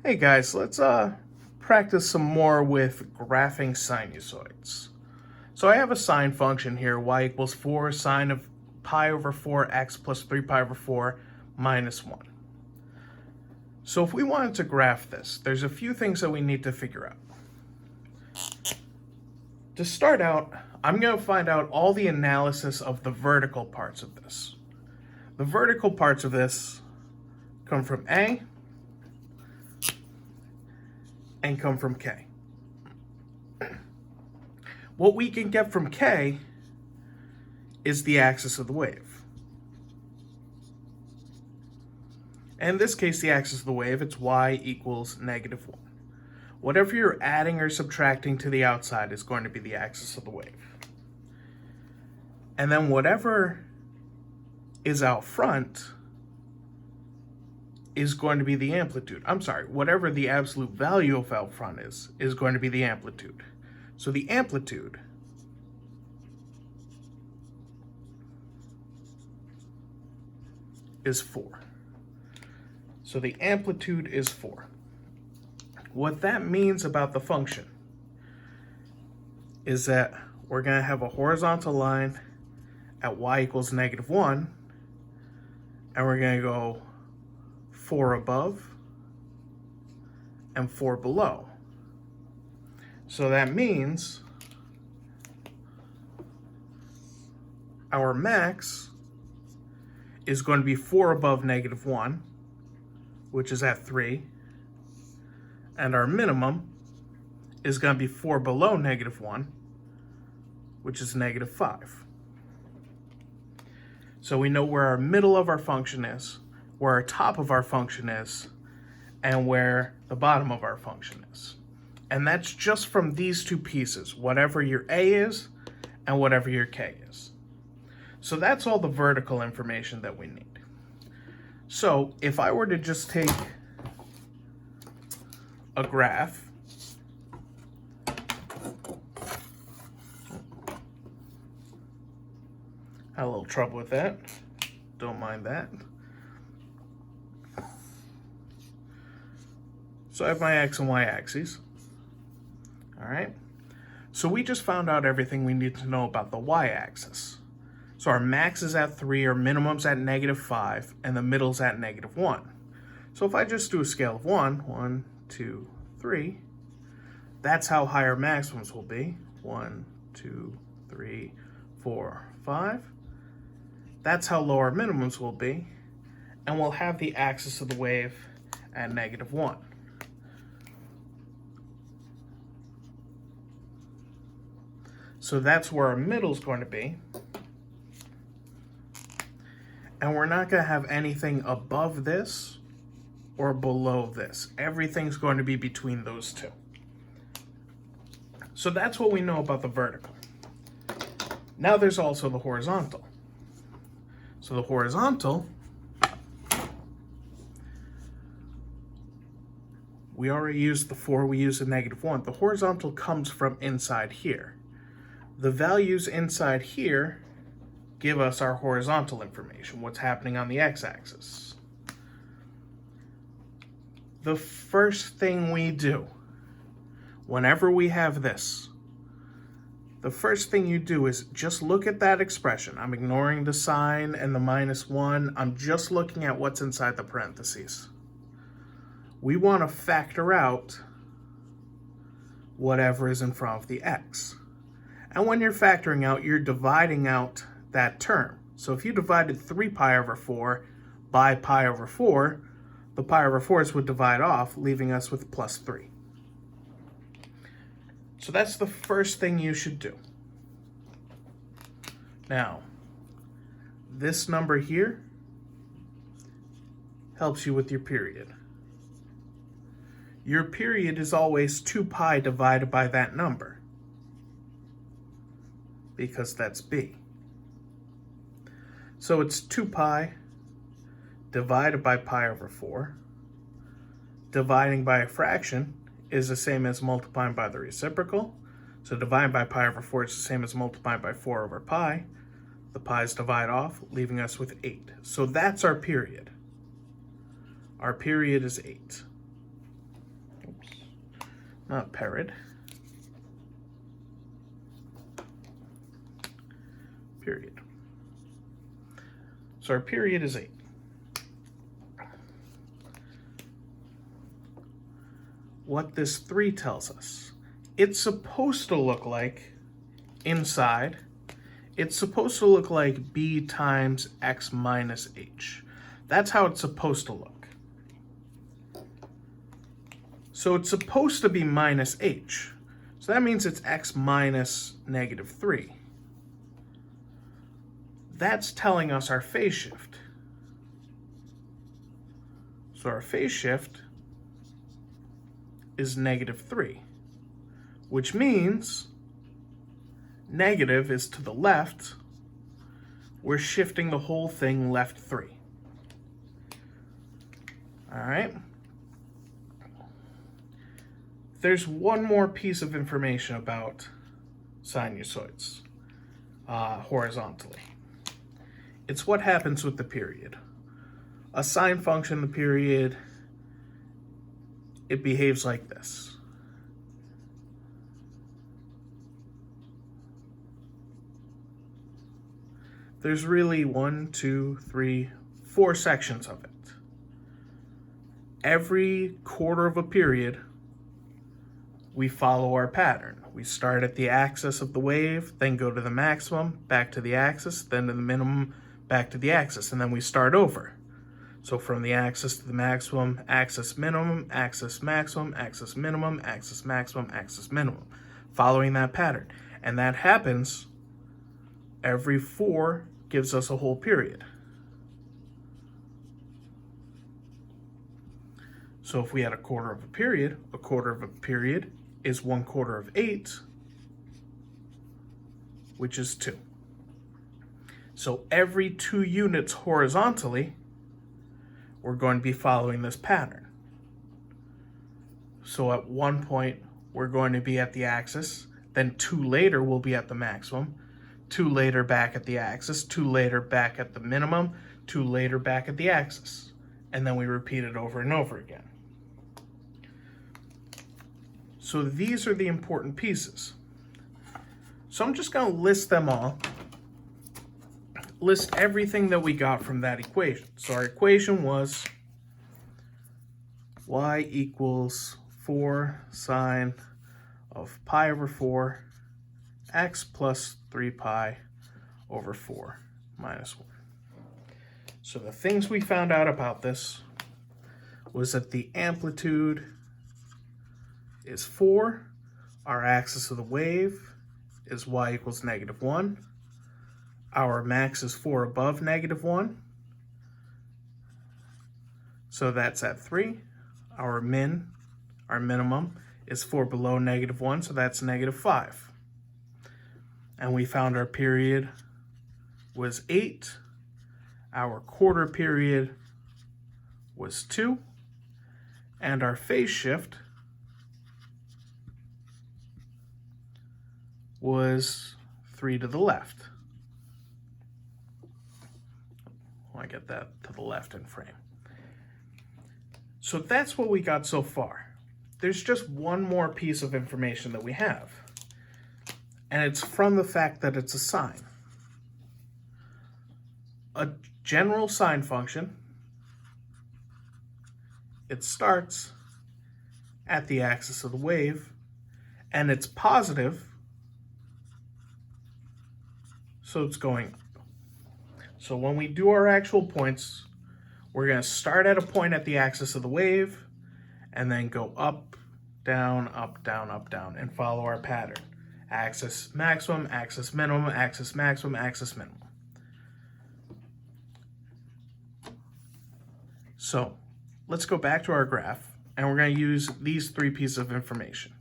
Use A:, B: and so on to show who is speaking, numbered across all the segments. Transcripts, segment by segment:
A: Hey guys, let's practice some more with graphing sinusoids. So I have a sine function here, y equals 4 sine of pi over 4x plus 3 pi over 4 minus 1. So if we wanted to graph this, there's a few things that we need to figure out. To start out, I'm going to find out all the analysis of the vertical parts of this. The vertical parts of this come from A and come from K. What we can get from K is the axis of the wave. And in this case, the axis of the wave, it's y equals negative 1. Whatever you're adding or subtracting to the outside is going to be the axis of the wave. And then whatever is out front is going to be the amplitude. I'm sorry, whatever the absolute value of out front is going to be the amplitude. So the amplitude is 4. So the amplitude is 4. What that means about the function is that we're going to have a horizontal line at y equals negative 1, and we're going to go 4 above and 4 below. So that means our max is going to be 4 above negative 1, which is at 3, and our minimum is going to be 4 below negative 1, which is negative 5. So we know where our middle of our function is, where our top of our function is, and where the bottom of our function is. And that's just from these two pieces, whatever your A is and whatever your K is. So that's all the vertical information that we need. So if I were to just take a graph, had a little trouble with that, don't mind that. So I have my x and y axes. All right. So we just found out everything we need to know about the y-axis. So our max is at 3, our minimum's at negative 5, and the middle's at negative 1. So if I just do a scale of 1, 2, 3, that's how high our maximums will be. 1, 2, 3, 4, 5. That's how low our minimums will be. And we'll have the axis of the wave at negative 1. So that's where our middle is going to be. And we're not going to have anything above this or below this. Everything's going to be between those two. So that's what we know about the vertical. Now there's also the horizontal. So the horizontal, we already used the 4, we used the negative 1. The horizontal comes from inside here. The values inside here give us our horizontal information, what's happening on the x-axis. The first thing we do, whenever we have this, the first thing you do is just look at that expression. I'm ignoring the sign and the minus 1. I'm just looking at what's inside the parentheses. We want to factor out whatever is in front of the x. And when you're factoring out, you're dividing out that term. So if you divided 3 pi over 4 by pi over 4, the pi over 4s would divide off, leaving us with plus 3. So that's the first thing you should do. Now, this number here helps you with your period. Your period is always 2 pi divided by that number, because that's b. So it's 2 pi divided by pi over 4. Dividing by a fraction is the same as multiplying by the reciprocal. So dividing by pi over 4 is the same as multiplying by 4 over pi. The pi's divide off, leaving us with 8. So that's our period. Our period is 8. not period. Period. So our period is 8. What this 3 tells us, it's supposed to look like, inside, it's supposed to look like b times x minus h. That's how it's supposed to look. So it's supposed to be minus h. So that means it's x minus negative 3. That's telling us our phase shift. So our phase shift is negative 3, which means negative is to the left. We're shifting the whole thing left 3. All right. There's one more piece of information about sinusoids horizontally. It's what happens with the period. A sine function, the period, it behaves like this. There's really 1, 2, 3, 4 sections of it. Every quarter of a period, we follow our pattern. We start at the axis of the wave, then go to the maximum, back to the axis, then to the minimum, back to the axis, and then we start over. So from the axis to the maximum, axis minimum, axis maximum, axis minimum, axis maximum, axis minimum, following that pattern. And that happens every 4 gives us a whole period. So if we had a quarter of a period is 1/4 of 8, which is 2. So every 2 units horizontally, we're going to be following this pattern. So at one point, we're going to be at the axis, then 2 later we'll be at the maximum, 2 later back at the axis, 2 later back at the minimum, 2 later back at the axis. And then we repeat it over and over again. So these are the important pieces. So I'm just going to list them all. List everything that we got from that equation. So our equation was y equals 4 sine of pi over 4 x plus 3 pi over 4 minus 1. So the things we found out about this was that the amplitude is 4, our axis of the wave is y equals -1, our max is 4 above -1, so that's at 3, our minimum is 4 below -1, so that's -5. And we found our period was 8, our quarter period was 2, and our phase shift was 3 to the left. I get that to the left in frame. So that's what we got so far. There's just one more piece of information that we have, and it's from the fact that it's a sine. A general sine function, it starts at the axis of the wave, and it's positive, so it's going up. So when we do our actual points, we're going to start at a point at the axis of the wave, and then go up, down, up, down, up, down, and follow our pattern. Axis maximum, axis minimum, axis maximum, axis minimum. So let's go back to our graph, and we're going to use these 3 pieces of information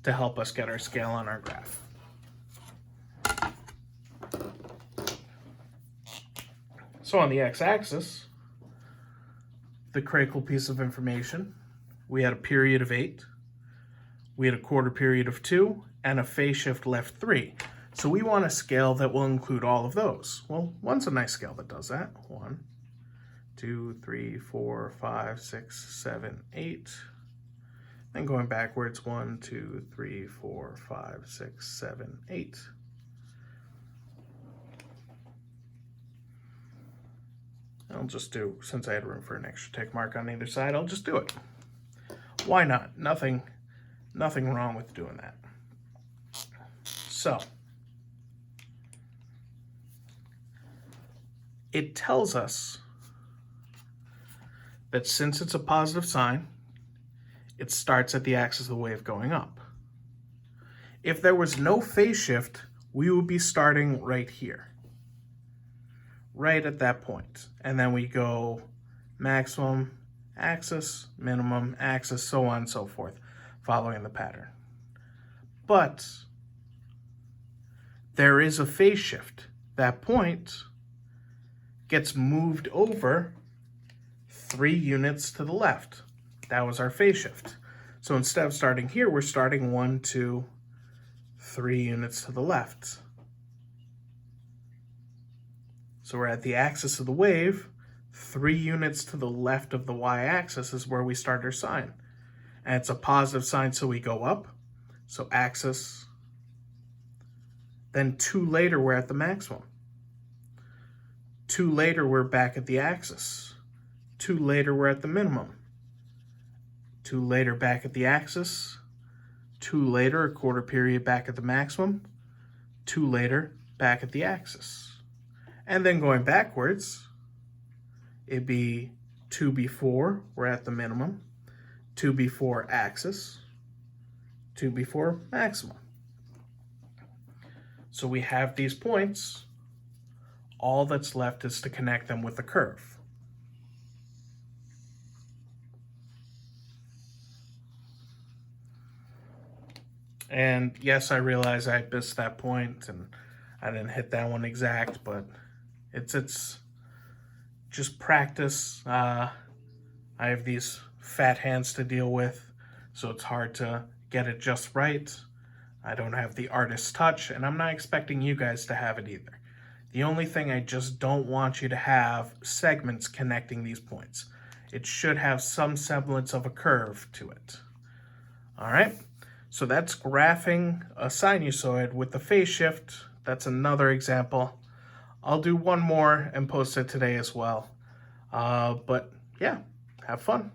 A: to help us get our scale on our graph. So on the x-axis, the critical piece of information, we had a period of 8, we had a quarter period of 2, and a phase shift left 3. So we want a scale that will include all of those. Well, 1's a nice scale that does that. 1, 2, 3, 4, 5, 6, 7, 8. and going backwards, 1, 2, 3, 4, 5, 6, 7, 8. I'll just do, since I had room for an extra tick mark on either side, I'll just do it. Why not? Nothing wrong with doing that. So, it tells us that since it's a positive sign, it starts at the axis of the wave going up. If there was no phase shift, we would be starting right here, right at that point. And then we go maximum, axis, minimum, axis, so on and so forth, following the pattern. But there is a phase shift. That point gets moved over 3 units to the left. That was our phase shift. So instead of starting here, we're starting 1, 2, 3 units to the left. So we're at the axis of the wave. 3 units to the left of the y-axis is where we start our sign. And it's a positive sign, so we go up. So axis. Then 2 later, we're at the maximum. 2 later, we're back at the axis. 2 later, we're at the minimum. 2 later, back at the axis. 2 later, a quarter period back at the maximum. 2 later, back at the axis. And then going backwards, it'd be 2 before, we're at the minimum. 2 before axis. 2 before maximum. So we have these points. All that's left is to connect them with the curve. And yes, I realize I missed that point and I didn't hit that one exact, but it's just practice. I have these fat hands to deal with, so it's hard to get it just right. I don't have the artist's touch, and I'm not expecting you guys to have it either. The only thing I just don't want you to have segments connecting these points. It should have some semblance of a curve to it. All right, so that's graphing a sinusoid with the phase shift. That's another example. I'll do one more and post it today as well. But yeah, have fun.